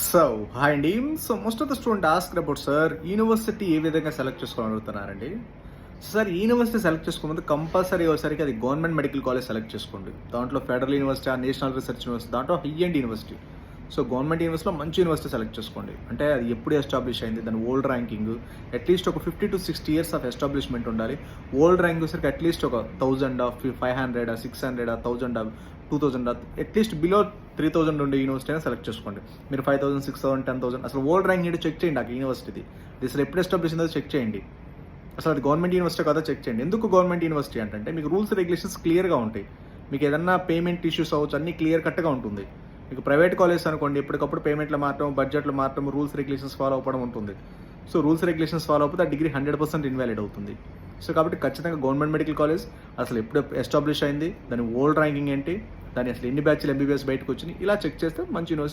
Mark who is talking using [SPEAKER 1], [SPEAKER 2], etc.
[SPEAKER 1] So hi అండి. So most of the student ask about sir university ఏ విధంగా select చేసుకోవాలని అడుగుతున్నారండి. సార్ యూనివర్సిటీ సెలెక్ట్ చేసుకోముందు కంపల్సరీ వచ్చేసరికి అది గవర్నమెంట్ మెడికల్ కాలేజ్ సెలెక్ట్ చేసుకోండి. దాంట్లో federal university, national research university, దాంట్లో high and university. So government యూనివర్సిటీలో మంచి యూనివర్సిటీ సెలెక్ట్ చేసుకోండి. అంటే అది ఎప్పుడు ఎస్టాబ్లిష్ అయింది, దాని ఓల్డ్ ర్యాంకింగ్ అట్లీస్ట్ ఒక 50 to 60 years ఆఫ్ ఎస్టాబ్లిష్మెంట్ ఉండాలి. ఓల్డ్ ర్యాంక్ వచ్చేసరికి అట్లీస్ట్ ఒక 1000, 500, 600, 1000, 2000, అట్లీస్ట్ బిలో 3000 ఉండే యూనివర్సిటీ అయినా సెలెక్ట్ చేసుకోండి. మీరు 5000, 6000, 10,000 అసలు ఓల్డ్ ర్యాంక్ ఏంటో చెక్ చేయండి. ఆ యూనివర్సిటీది ఇది అసలు ఎప్పుడు ఎస్టాబ్లిష్ అయిందో చెక్ చేయండి. అసలు అది గవర్నమెంట్ యూనివర్సిటీ కదా చెక్ చేయండి. ఎందుకు గవర్నమెంట్ యూనివర్సిటీ అంటే మీకు రూల్స్ రెగ్యులేషన్స్ క్లియర్గా ఉంటాయి. మీకు ఏదన్నా పేమెంట్ ఇష్యూస్ అవ్వచ్చు, అన్నీ క్లియర్ కట్గా ఉంటుంది. మీకు ప్రైవేట్ కాలేజ్ అనుకోండి, ఎప్పటికప్పుడు పేమెంట్లు మారటం, బడ్జెట్లు మారటం, రూల్స్ రెగ్యులేషన్స్ ఫాలో అవ్వడం ఉంటుంది. సో రూల్స్ రెగ్యులేషన్స్ ఫాలో అవ్వకపోతే ఆ డిగ్రీ 100% ఇన్వాలిడ్ అవుతుంది. సో కాబట్టి ఖచ్చితంగా గవర్నమెంట్ మెడికల్ కాలేజ్ అసలు ఎప్పుడు ఎస్టాబ్లిష్ అయింది, దాని ఓల్డ్ ర్యాంకింగ్ ఏంటి, దాని అసలు ఎన్ని బ్యాచ్లు ఎంబీబీఎస్ బయటకు వచ్చినాయి, ఇలా చెక్ చేస్తే మంచి యూనివర్సిటీ